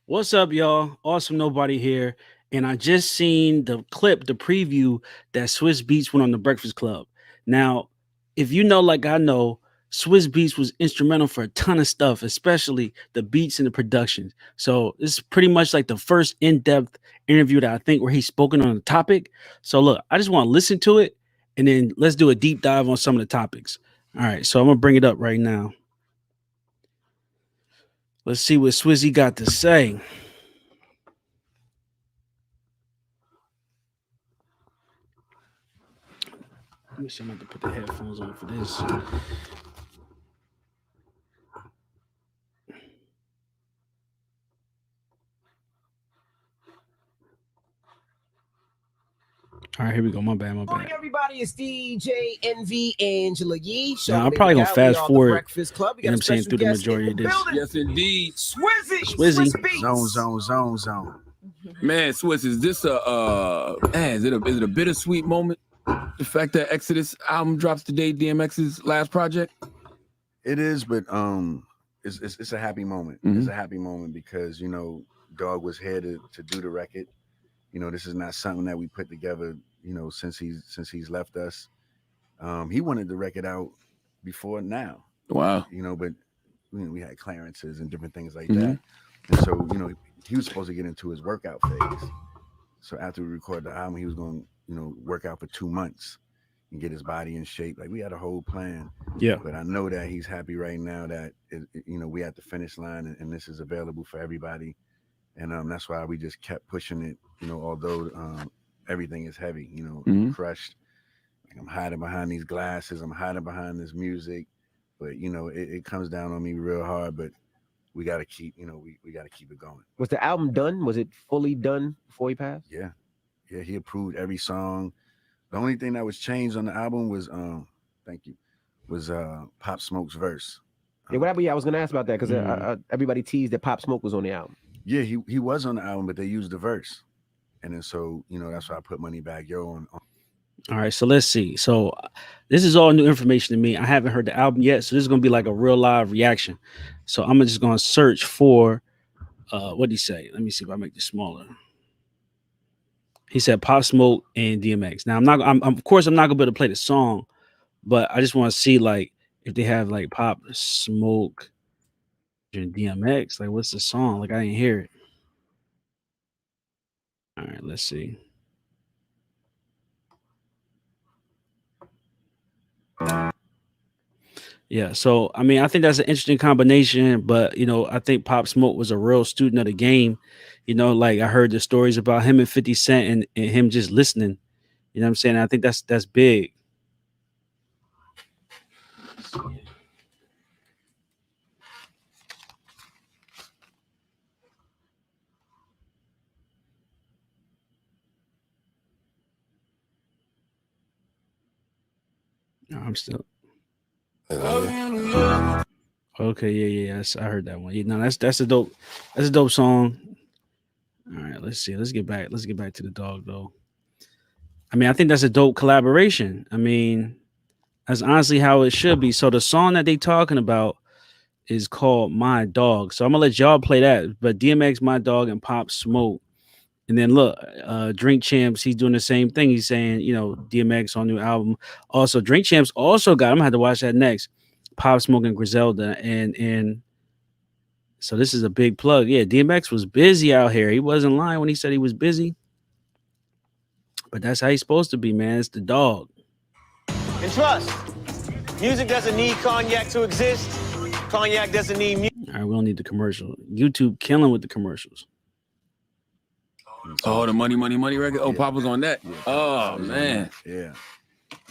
What's up, y'all? Awesome Nobody here. And I just seen the clip, the preview that Swiss Beats went on the Breakfast Club. Now, if you know, like I know, Swiss Beats was instrumental for a ton of stuff, especially the beats and the production. So this is pretty much like the first in-depth interview that I think where he's spoken on the topic. So look, I just want to listen to it and then let's do a deep dive on some of the topics. All right, so I'm gonna bring it up right now. Let's see what Swizzy got to say. Let me see. I'm going to put the headphones on for this. All right, here we go. My bad. Morning, everybody. It's DJ NV Angela Yee. Now, I'm probably going to fast forward. Breakfast Club. You know what I'm saying? Through the majority of this. Yes, indeed. Swizzy. Zone. Man, Swizz, is this is it a bittersweet moment? The fact that Exodus album drops today, DMX's last project? It is, but it's a happy moment. Mhm. It's a happy moment because, you know, Dog was here to do the record. You know, this is not something that we put together, you know, since he's left us. He wanted the record out before now. Wow. You know, but we had clearances and different things like Mhm. that. And so, you know, he was supposed to get into his workout phase. So after we recorded the album, he was going to, you know, work out for 2 months and get his body in shape. Like, we had a whole plan. Yeah. But I know that he's happy right now that, you know, we at the finish line and this is available for everybody. And that's why we just kept pushing it, you know, although everything is heavy, you know, Mhm. crushed. Like, I'm hiding behind these glasses. I'm hiding behind this music. But, you know, it comes down on me real hard. But we got to keep, you know, we got to keep it going. Was the album done? Was it fully done before he passed? Yeah. Yeah, he approved every song. The only thing that was changed on the album was, was Pop Smoke's verse. Yeah, what happened? Yeah, I was going to ask about that because Mhm. everybody teased that Pop Smoke was on the album. Yeah, he was on the album, but they used the verse. And then so, you know, that's why I put Money Bag Yo on. All right, so let's see. So this is all new information to me. I haven't heard the album yet, so this is gonna be like a real live reaction. So I'm just gonna search for what did he say? Let me see if I make this smaller. He said Pop Smoke and DMX. Now I'm of course I'm not gonna be able to play the song, but I just want to see like if they have like Pop Smoke and DMX. Like, what's the song? Like, I didn't hear it. All right, let's see. Yeah, so I mean, I think that's an interesting combination, but you know, I think Pop Smoke was a real student of the game. You know, like I heard the stories about him and 50 Cent and him just listening. You know what I'm saying? I think that's big. No, I'm still okay. Yeah. Yes, I heard that one. Yeah, no, that's a dope song. All right, let's see. Let's get back to the dog though. I mean, I think that's a dope collaboration. I mean, that's honestly how it should be. So the song that they talking about is called My Dog. So I'm gonna let y'all play that. But DMX, My Dog, and Pop Smoke. And then look, Drink Champs, he's doing the same thing. He's saying, you know, DMX on new album. Also, Drink Champs also got, I'm gonna have to watch that next. Pop Smoke and Griselda. And so this is a big plug. Yeah, DMX was busy out here. He wasn't lying when he said he was busy. But that's how he's supposed to be, man. It's the dog. And trust, music doesn't need cognac to exist. Cognac doesn't need music. All right, we don't need the commercial. YouTube killing with the commercials. Oh, the Money record. Oh, Yeah. Pop was on that. Yeah, Oh man. Yeah.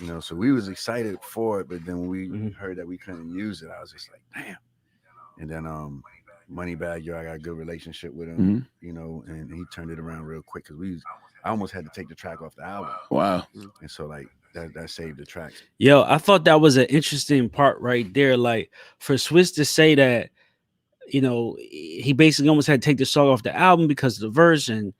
You know, so we was excited for it, but then when we Mhm. heard that we couldn't use it, I was just like, damn. And then Moneybag Yo, I got a good relationship with him, Mhm. you know, and he turned it around real quick because I almost had to take the track off the album. Wow. And so like that saved the track. Yo, I thought that was an interesting part right there. Like for Swizz to say that, you know, he basically almost had to take the song off the album because of the verse. And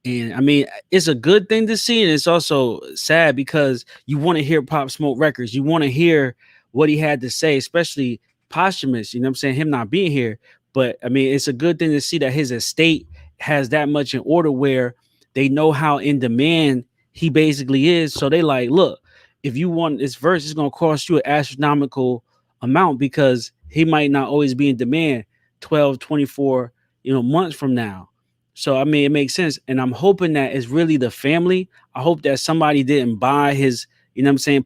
I mean, it's a good thing to see, and it's also sad because you want to hear Pop Smoke records. You want to hear what he had to say, especially posthumous. You know what I'm saying? Him not being here. But I mean, it's a good thing to see that his estate has that much in order where they know how in demand he basically is. So they like, look, if you want this verse, it's gonna cost you an astronomical amount because he might not always be in demand 12, 24, months from now. So I mean, it makes sense. And I'm hoping that it's really the family. I hope that somebody didn't buy his, what I'm saying,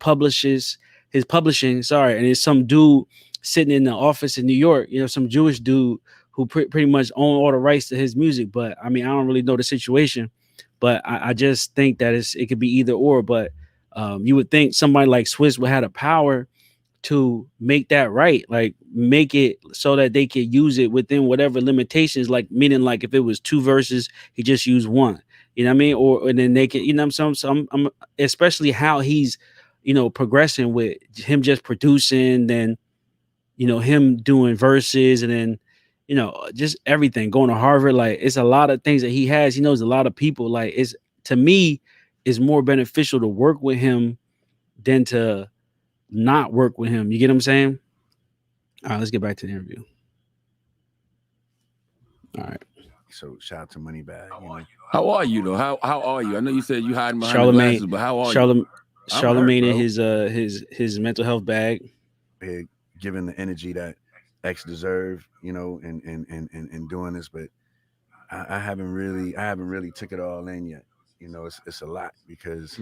his publishing, sorry, and it's some dude sitting in the office in New York, some Jewish dude who pretty much own all the rights to his music. But I mean, I don't really know the situation, but I just think that it could be either or. But you would think somebody like Swizz would have the power to make that right, like make it so that they could use it within whatever limitations, like meaning like if it was 2 verses, he just used 1, you know what I mean? Or and then they can, I'm especially how he's, progressing with him just producing, then him doing verses, and then just everything, going to Harvard. Like it's a lot of things that he has. He knows a lot of people. Like it's, to me, it's more beneficial to work with him than to not work with him. You get what I'm saying? All right, let's get back to the interview. All right. So shout out to Moneybag. How are you though? How are you? I know you said you hiding behind Charlamagne, the glasses, but how are you? Charlamagne in his mental health bag. Given the energy that X deserve, in doing this, but I haven't really took it all in yet. It's a lot because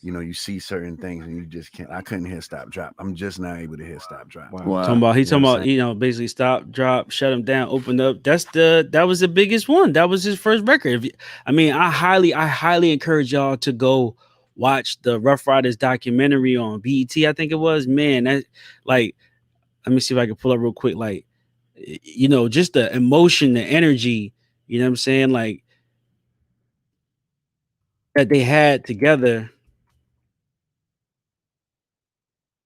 you see certain things and you just can't. I couldn't hit stop drop. I'm just not able to hit stop drop. Wow. Talking about basically stop drop, shut him down, open up. That was the biggest one. That was his first record. I highly encourage y'all to go watch the Rough Riders documentary on BET. I think it was. Man, that, like, let me see if I can pull up real quick. Like, just the emotion, the energy. You know what I'm saying? Like that they had together.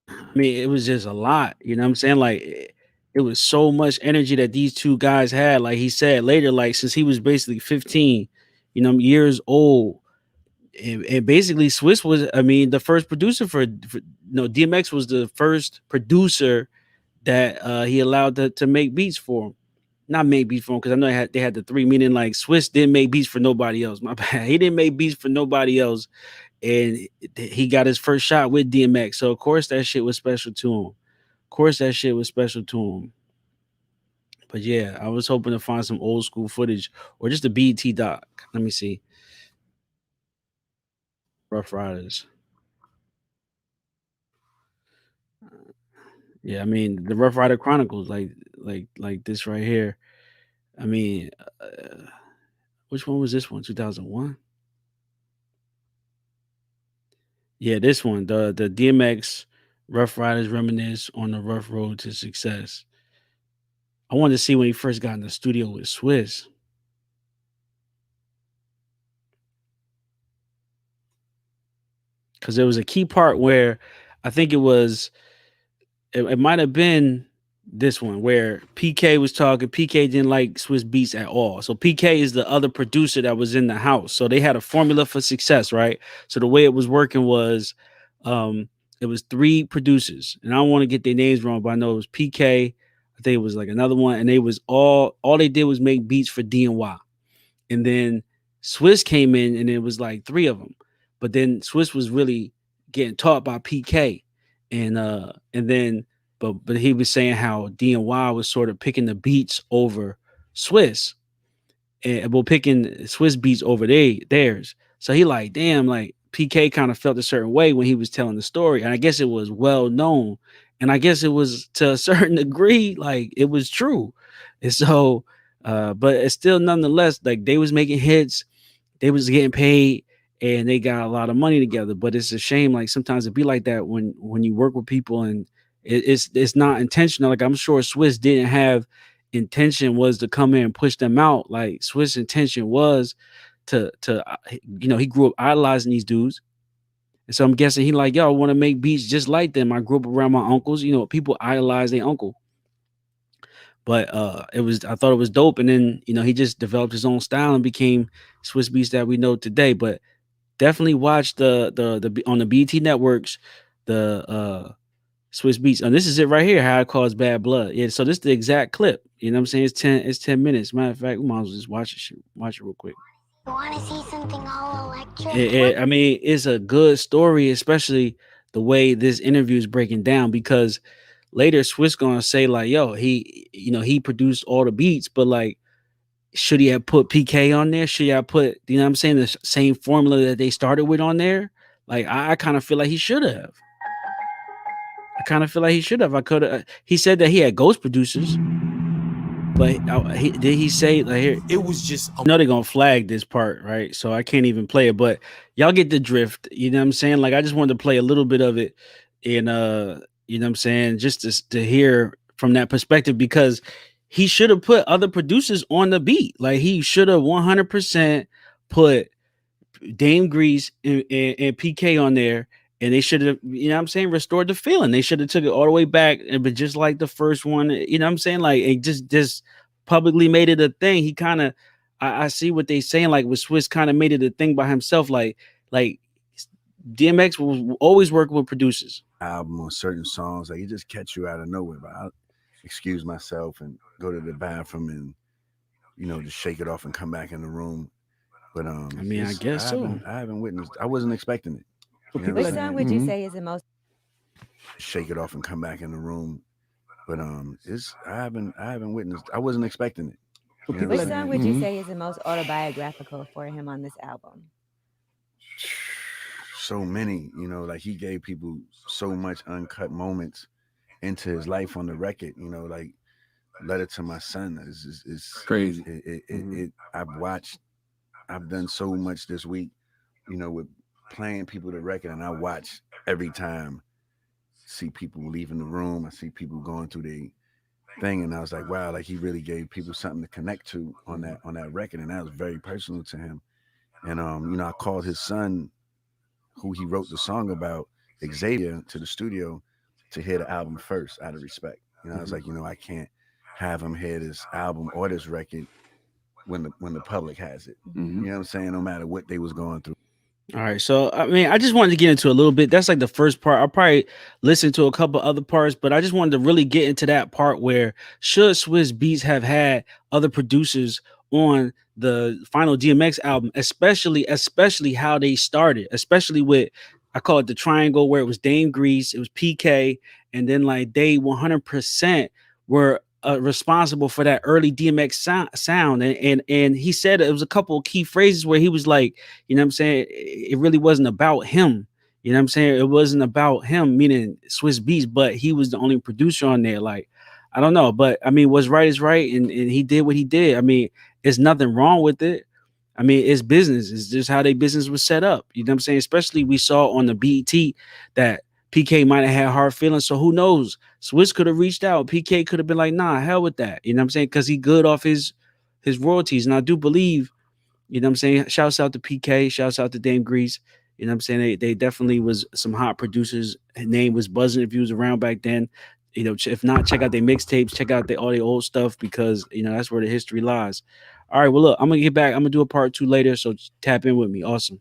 I mean, it was just a lot. You know what I'm saying? Like it was so much energy that these two guys had. Like he said later, like since he was basically 15, years old. And basically Swizz was, the first producer for DMX was the first producer that he allowed to make beats for him. Not make beats for him, because I know they had the 3, meaning like Swizz didn't make beats for nobody else. My bad. He didn't make beats for nobody else. And he got his first shot with DMX. So of course that shit was special to him. But yeah, I was hoping to find some old school footage or just a BET doc. Let me see. Rough Riders. Yeah, the Rough Rider Chronicles, like this right here. Which one was this one? 2001. Yeah, this one, the DMX Rough Riders reminisce on the rough road to success. I wanted to see when he first got in the studio with Swizz. Because there was a key part where I think it might have been this one where PK was talking. PK didn't like Swizz beats at all. So PK is the other producer that was in the house. So they had a formula for success, right? So the way it was working was it was 3 producers, and I don't want to get their names wrong, but I know it was PK. I think it was like another one, and they was all they did was make beats for D&Y. And then Swizz came in, and it was like 3 of them. But then Swizz was really getting taught by PK, and then but he was saying how D&Y was sort of picking the beats over Swizz, and picking Swizz beats over theirs. So he like, damn, like PK kind of felt a certain way when he was telling the story, and I guess it was well known, and I guess it was to a certain degree like it was true. And so but it's still nonetheless like they was making hits, they was getting paid, and they got a lot of money together. But it's a shame, like sometimes it be like that when you work with people and it's not intentional. Like I'm sure Swizz didn't have intention was to come in and push them out. Like Swizz intention was to he grew up idolizing these dudes. And so I'm guessing he like, yo, I want to make beats just like them. I grew up around my uncles. People idolize their uncle. But I thought it was dope. And then, he just developed his own style and became Swizz Beatz that we know today. But definitely watch the on the BET networks, the Swizz Beats. And this is it right here, how it caused bad blood. Yeah, so this is the exact clip. You know what I'm saying? It's 10 minutes. Matter of fact, we might as well just watch it real quick. You want to see something all electric? I mean, it's a good story, especially the way this interview is breaking down, because later Swizz gonna say like, yo, he produced all the beats, but like, should he have put PK on there? Should he have put, you know what I'm saying, the same formula that they started with on there? Like, I kind of feel like he should have. I kind of feel like he should have. I could have. He said that he had ghost producers, but did he say like here? It was just I know they're gonna flag this part, right? So I can't even play it. But y'all get the drift. You know what I'm saying? Like, I just wanted to play a little bit of it, and you know what I'm saying, just to hear from that perspective, because he should have put other producers on the beat. Like, he should have 100% put Dame Grease and PK on there, and they should have, you know what I'm saying, restored the feeling. They should have took it all the way back, but just like the first one, you know what I'm saying, like, it just publicly made it a thing. He kind of, I see what they saying, like with Swizz kind of made it a thing by himself, like DMX was always working with producers. Album on certain songs, like, it just catch you out of nowhere. But I'll excuse myself and go to the bathroom and, you know, just shake it off and come back in the room. But I mean, I guess so. I haven't witnessed. I wasn't expecting it. You know what Which I'm song saying? would you say is the most? Shake it off and come back in the room. But I haven't witnessed. I wasn't expecting it. You know what Which I'm song saying? would you say is the most autobiographical for him on this album? So many, you know, like, he gave people so much uncut moments into his life on the record. You know, like Letter to My Son is Crazy. I've done so much this week, you know, with playing people the record, and I watch every time, see people leaving the room. I see people going through their thing, and I was like, wow, like, he really gave people something to connect to on that record, and that was very personal to him. And you know, I called his son, who he wrote the song about, Xavier, to the studio to hear the album first, out of respect. You know, I was like, you know, I can't have him hear this album or this record when the public has it. You know what I'm saying? No matter what they was going through. All right, so I mean, I just wanted to get into a little bit. That's like the first part. I'll probably listen to a couple other parts, but I just wanted to really get into that part where should Swizz Beats have had other producers on the final DMX album, especially how they started, especially with, I call it the triangle, where it was Dame Grease, it was PK, and then like they 100% were responsible for that early DMX sound. And he said it was a couple of key phrases where he was like, you know what I'm saying, it really wasn't about him. You know what I'm saying? It wasn't about him, meaning Swizz Beats, but he was the only producer on there. Like, I don't know, but I mean, what's right is right, and he did what he did. I mean, there's nothing wrong with it. I mean, it's business. It's just how their business was set up. You know what I'm saying? Especially we saw on the BET that PK might have had hard feelings. So who knows? Swizz could have reached out. PK could have been like, nah, hell with that. You know what I'm saying? Because he good off his royalties. And I do believe, you know what I'm saying? Shouts out to PK. Shouts out to Dame Grease. You know what I'm saying? They definitely was some hot producers. His name was buzzing if you was around back then. You know, if not, check out their mixtapes. Check out all their old stuff, because, you know, that's where the history lies. All right, well, look, I'm going to get back. I'm going to do a part 2 later. So tap in with me. Awesome.